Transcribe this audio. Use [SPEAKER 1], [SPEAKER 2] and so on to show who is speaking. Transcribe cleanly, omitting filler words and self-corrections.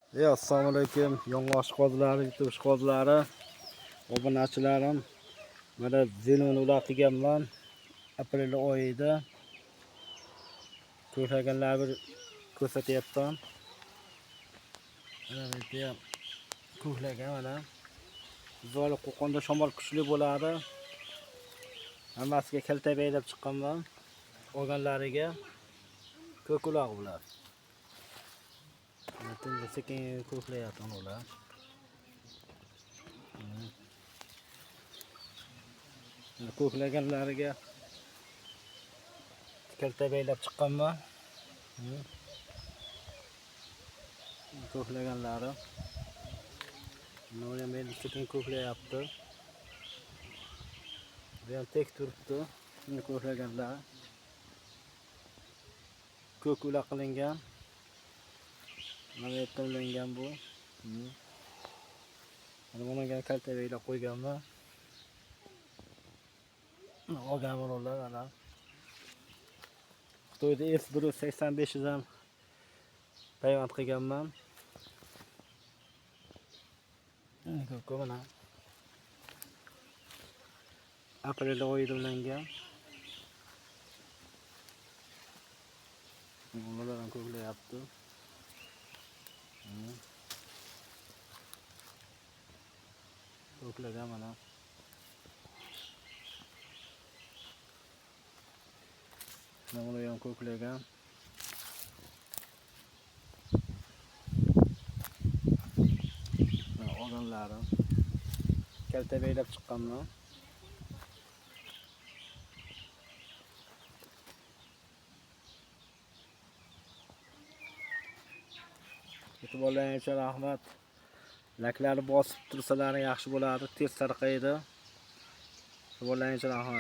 [SPEAKER 1] Assalomu alaykum. Yong'oq qozlari, YouTube qozlari, obunachilarim. Mana zelon ular qilganman. Aprel oyida ko'rganlar bir ko'rsatyapman. Mana bu yerda ko'klagan mana. Zoli Qo'qonda shamol kuchli bo'ladi. Hammasiga kalta beylab chiqqanman. Olganlariga ko'k uloq bular. Mana sekin ko'klayapti ular. Ko'klaganlariga kalta beylab chiqqanman. Ko'klaganlari. Mana men sekin ko'klayapti. Bu ham tek turibdi. Shuni ko'klaganlar. Ko'k uloq qilingan. Mana yetimlangan bu. Mana bunga kalta beylab qo'yganman. Olgan bo'lurlar mana. Xitoyda F185 dan payvand qilganman. Ko'k mana. Aprel oyida ulangan. Ular ham ko'klayapti. Ko'klagan mana. Ular ham ko'klagan. Olganlarim kalta beylab chiqqanman. E'tiborlaringiz uchun rahmat. Laklari bosib tursalar yaxshi bo'ladi, tez tarqaydi. E'tiborlaringiz uchun rahmat.